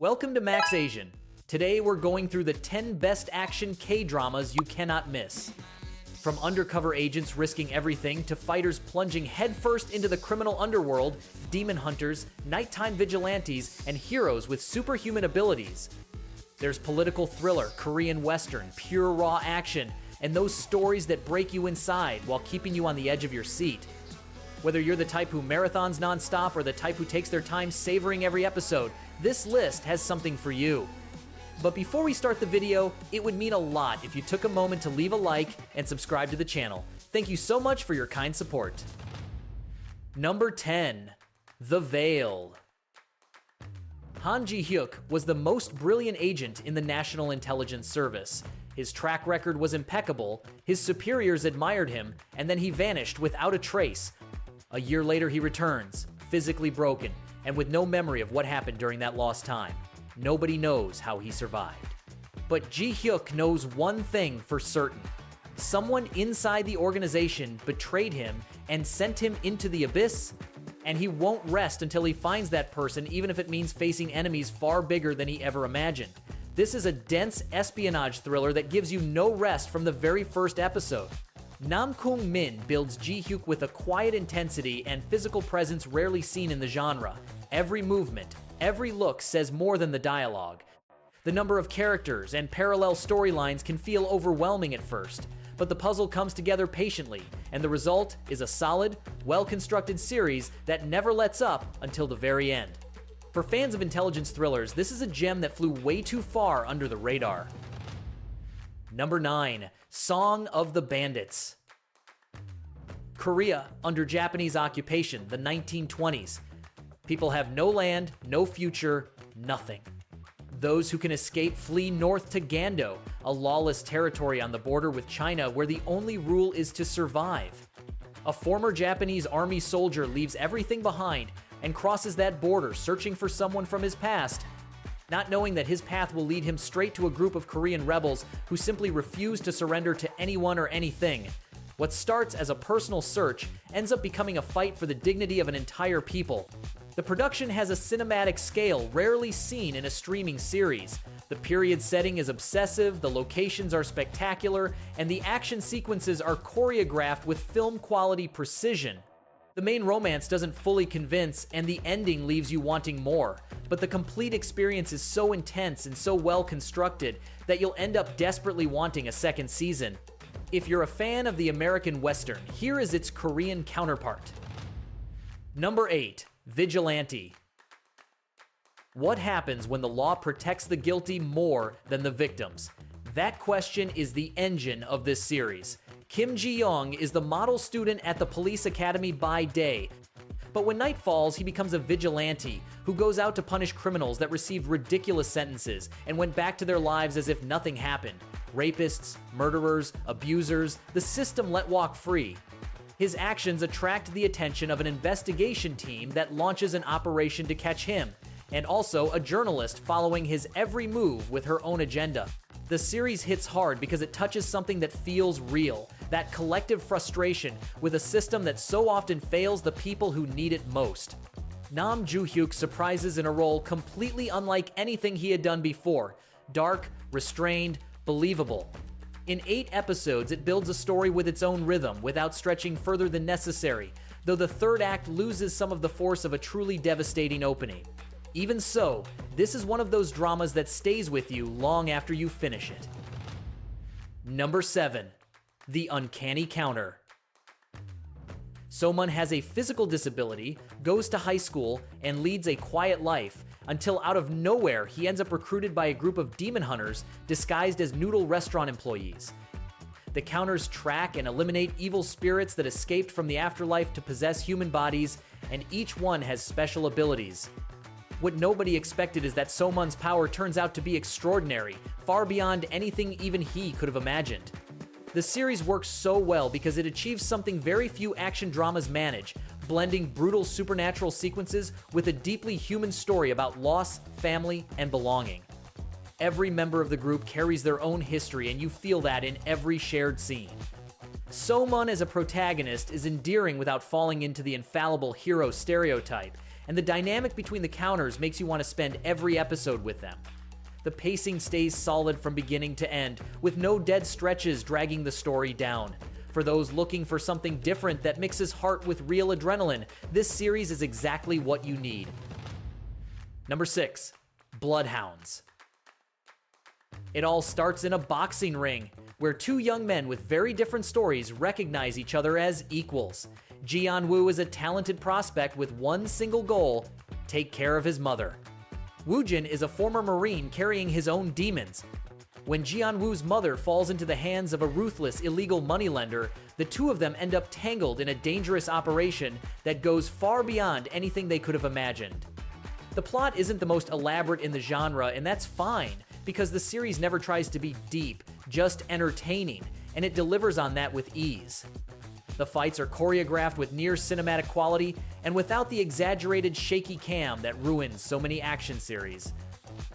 Welcome to Max Asian. Today we're going through the 10 best action K-dramas you cannot miss. From undercover agents risking everything to fighters plunging headfirst into the criminal underworld, demon hunters, nighttime vigilantes, and heroes with superhuman abilities. There's political thriller, Korean western, pure raw action, and those stories that break you inside while keeping you on the edge of your seat. Whether you're the type who marathons nonstop or the type who takes their time savoring every episode, this list has something for you. But before we start the video, it would mean a lot if you took a moment to leave a like and subscribe to the channel. Thank you so much for your kind support. Number 10. The Veil. Han Ji-hyuk was the most brilliant agent in the National Intelligence Service. His track record was impeccable, his superiors admired him, and then he vanished without a trace. A year later he returns, physically broken, and with no memory of what happened during that lost time. Nobody knows how he survived. But Ji-hyuk knows one thing for certain. Someone inside the organization betrayed him and sent him into the abyss, and he won't rest until he finds that person, even if it means facing enemies far bigger than he ever imagined. This is a dense espionage thriller that gives you no rest from the very first episode. Nam Kung Min builds Ji-hyuk with a quiet intensity and physical presence rarely seen in the genre. Every movement, every look says more than the dialogue. The number of characters and parallel storylines can feel overwhelming at first, but the puzzle comes together patiently, and the result is a solid, well-constructed series that never lets up until the very end. For fans of intelligence thrillers, this is a gem that flew way too far under the radar. Number 9. Song of the Bandits. Korea, under Japanese occupation, the 1920s. People have no land, no future, nothing. Those who can escape flee north to Gando, a lawless territory on the border with China where the only rule is to survive. A former Japanese army soldier leaves everything behind and crosses that border searching for someone from his past, not knowing that his path will lead him straight to a group of Korean rebels who simply refuse to surrender to anyone or anything. What starts as a personal search ends up becoming a fight for the dignity of an entire people. The production has a cinematic scale rarely seen in a streaming series. The period setting is obsessive, the locations are spectacular, and the action sequences are choreographed with film-quality precision. The main romance doesn't fully convince, and the ending leaves you wanting more. But the complete experience is so intense and so well constructed that you'll end up desperately wanting a second season. If you're a fan of the American Western, here is its Korean counterpart. Number 8. Vigilante. What happens when the law protects the guilty more than the victims? That question is the engine of this series. Kim Ji-young is the model student at the police academy by day, but when night falls, he becomes a vigilante who goes out to punish criminals that received ridiculous sentences and went back to their lives as if nothing happened. Rapists, murderers, abusers, the system let walk free. His actions attract the attention of an investigation team that launches an operation to catch him, and also a journalist following his every move with her own agenda. The series hits hard because it touches something that feels real, that collective frustration with a system that so often fails the people who need it most. Nam Ji-hyuk surprises in a role completely unlike anything he had done before. Dark, restrained, believable. In 8 episodes, it builds a story with its own rhythm without stretching further than necessary, though the third act loses some of the force of a truly devastating opening. Even so, this is one of those dramas that stays with you long after you finish it. Number 7. The Uncanny Counter. Someone has a physical disability, goes to high school, and leads a quiet life, until out of nowhere he ends up recruited by a group of demon hunters disguised as noodle restaurant employees. The counters track and eliminate evil spirits that escaped from the afterlife to possess human bodies, and each one has special abilities. What nobody expected is that Somun's power turns out to be extraordinary, far beyond anything even he could have imagined. The series works so well because it achieves something very few action dramas manage, blending brutal supernatural sequences with a deeply human story about loss, family, and belonging. Every member of the group carries their own history, and you feel that in every shared scene. So-mun as a protagonist is endearing without falling into the infallible hero stereotype, and the dynamic between the counters makes you want to spend every episode with them. The pacing stays solid from beginning to end, with no dead stretches dragging the story down. For those looking for something different that mixes heart with real adrenaline, this series is exactly what you need. Number 6. Bloodhounds. It all starts in a boxing ring, where two young men with very different stories recognize each other as equals. Ji-woo is a talented prospect with one single goal: take care of his mother. Woo-jin is a former Marine carrying his own demons. When Ji-woo's mother falls into the hands of a ruthless illegal moneylender, the two of them end up tangled in a dangerous operation that goes far beyond anything they could have imagined. The plot isn't the most elaborate in the genre, and that's fine, because the series never tries to be deep, just entertaining, and it delivers on that with ease. The fights are choreographed with near cinematic quality and without the exaggerated shaky cam that ruins so many action series.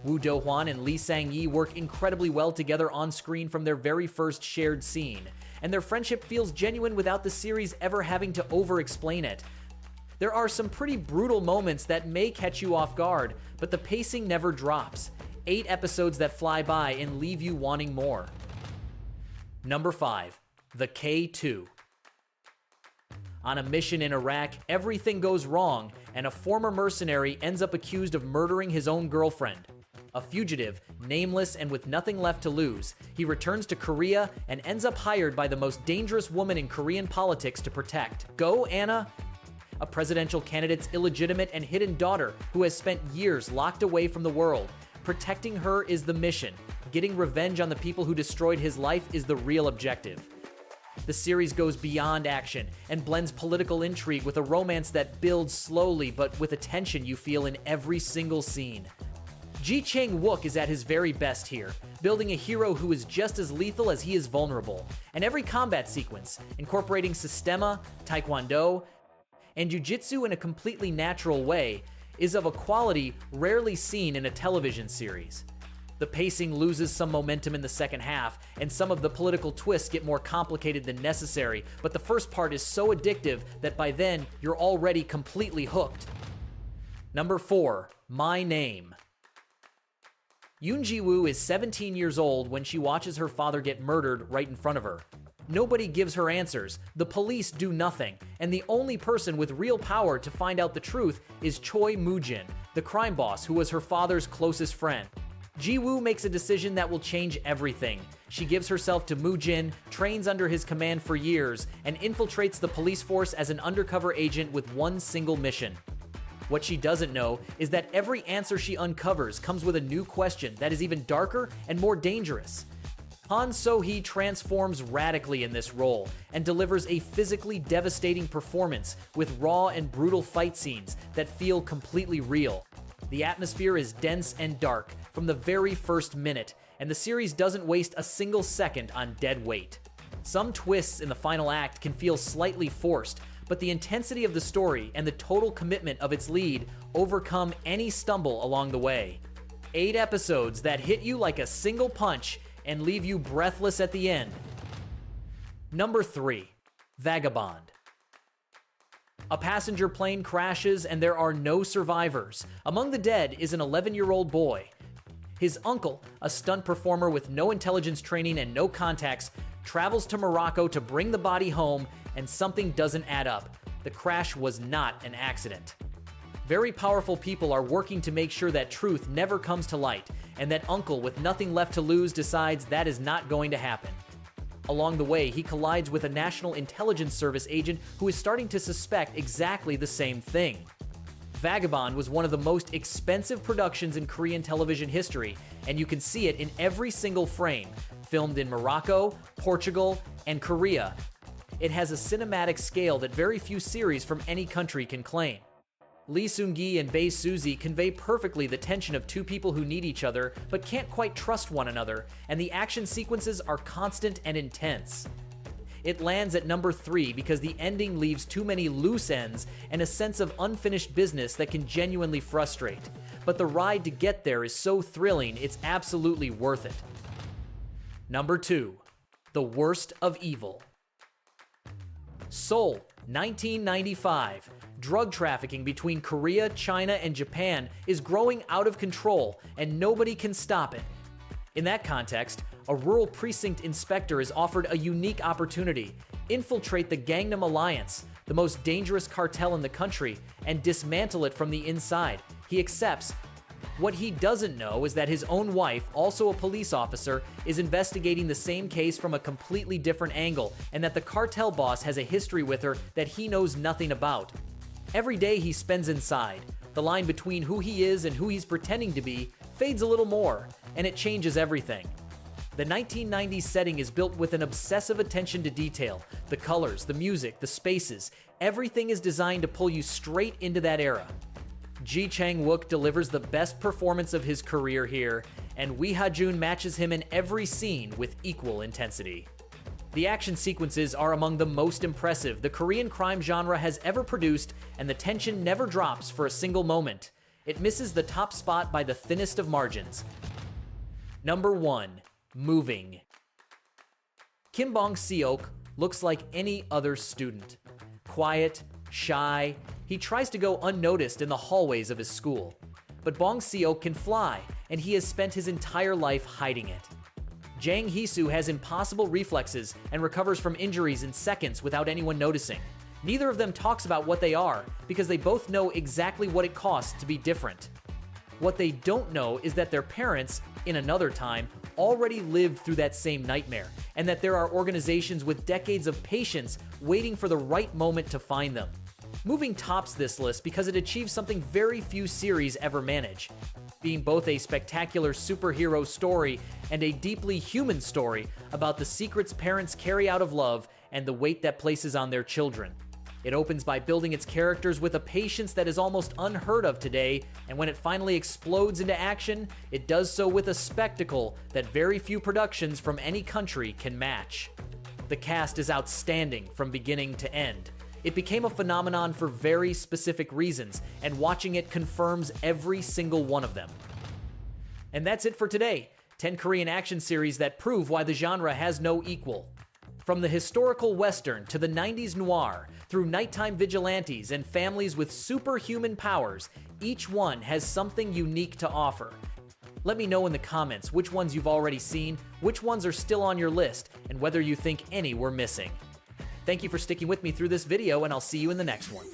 Woo Do-hwan and Lee Sang-yi work incredibly well together on screen from their very first shared scene, and their friendship feels genuine without the series ever having to over-explain it. There are some pretty brutal moments that may catch you off guard, but the pacing never drops. 8 episodes that fly by and leave you wanting more. Number 5. The K2. On a mission in Iraq, everything goes wrong, and a former mercenary ends up accused of murdering his own girlfriend. A fugitive, nameless and with nothing left to lose, he returns to Korea and ends up hired by the most dangerous woman in Korean politics to protect. Go, Anna! A presidential candidate's illegitimate and hidden daughter who has spent years locked away from the world. Protecting her is the mission. Getting revenge on the people who destroyed his life is the real objective. The series goes beyond action and blends political intrigue with a romance that builds slowly but with a tension you feel in every single scene. Ji Chang-wook is at his very best here, building a hero who is just as lethal as he is vulnerable, and every combat sequence, incorporating sistema, taekwondo, and jiu-jitsu in a completely natural way, is of a quality rarely seen in a television series. The pacing loses some momentum in the second half, and some of the political twists get more complicated than necessary, but the first part is so addictive that by then, you're already completely hooked. Number 4. My Name. Yoon Ji-woo is 17 years old when she watches her father get murdered right in front of her. Nobody gives her answers, the police do nothing, and the only person with real power to find out the truth is Choi Moo-jin, the crime boss who was her father's closest friend. Ji-woo makes a decision that will change everything. She gives herself to Moo-jin, trains under his command for years, and infiltrates the police force as an undercover agent with one single mission. What she doesn't know is that every answer she uncovers comes with a new question that is even darker and more dangerous. Han So-hee transforms radically in this role and delivers a physically devastating performance with raw and brutal fight scenes that feel completely real. The atmosphere is dense and dark from the very first minute, and the series doesn't waste a single second on dead weight. Some twists in the final act can feel slightly forced, but the intensity of the story and the total commitment of its lead overcome any stumble along the way. 8 episodes that hit you like a single punch and leave you breathless at the end. Number 3. Vagabond. A passenger plane crashes and there are no survivors. Among the dead is an 11-year-old boy. His uncle, a stunt performer with no intelligence training and no contacts, travels to Morocco to bring the body home, and something doesn't add up. The crash was not an accident. Very powerful people are working to make sure that truth never comes to light, and that uncle with nothing left to lose decides that is not going to happen. Along the way, he collides with a National Intelligence Service agent who is starting to suspect exactly the same thing. Vagabond was one of the most expensive productions in Korean television history, and you can see it in every single frame, filmed in Morocco, Portugal, and Korea. It has a cinematic scale that very few series from any country can claim. Lee Seung-gi and Bae Suzy convey perfectly the tension of two people who need each other but can't quite trust one another, and the action sequences are constant and intense. It lands at number 3 because the ending leaves too many loose ends and a sense of unfinished business that can genuinely frustrate. But the ride to get there is so thrilling, it's absolutely worth it. Number 2. The Worst of Evil. Seoul, 1995. Drug trafficking between Korea, China, and Japan is growing out of control, and nobody can stop it. In that context, a rural precinct inspector is offered a unique opportunity: infiltrate the Gangnam Alliance, the most dangerous cartel in the country, and dismantle it from the inside. He accepts. What he doesn't know is that his own wife, also a police officer, is investigating the same case from a completely different angle, and that the cartel boss has a history with her that he knows nothing about. Every day he spends inside, the line between who he is and who he's pretending to be fades a little more, and it changes everything. The 1990s setting is built with an obsessive attention to detail. The colors, the music, the spaces, everything is designed to pull you straight into that era. Ji Chang-wook delivers the best performance of his career here, and Lee Ha-jun matches him in every scene with equal intensity. The action sequences are among the most impressive the Korean crime genre has ever produced, and the tension never drops for a single moment. It misses the top spot by the thinnest of margins. Number 1. Moving. Kim Bong-seok looks like any other student. Quiet, shy, he tries to go unnoticed in the hallways of his school. But Bong-seok can fly, and he has spent his entire life hiding it. Jang Hee-soo has impossible reflexes and recovers from injuries in seconds without anyone noticing. Neither of them talks about what they are, because they both know exactly what it costs to be different. What they don't know is that their parents, in another time, already lived through that same nightmare, and that there are organizations with decades of patience waiting for the right moment to find them. Moving tops this list because it achieves something very few series ever manage, being both a spectacular superhero story and a deeply human story about the secrets parents carry out of love and the weight that places on their children. It opens by building its characters with a patience that is almost unheard of today, and when it finally explodes into action, it does so with a spectacle that very few productions from any country can match. The cast is outstanding from beginning to end. It became a phenomenon for very specific reasons, and watching it confirms every single one of them. And that's it for today. 10 Korean action series that prove why the genre has no equal. From the historical western to the 90s noir, through nighttime vigilantes and families with superhuman powers, each one has something unique to offer. Let me know in the comments which ones you've already seen, which ones are still on your list, and whether you think any were missing. Thank you for sticking with me through this video, and I'll see you in the next one.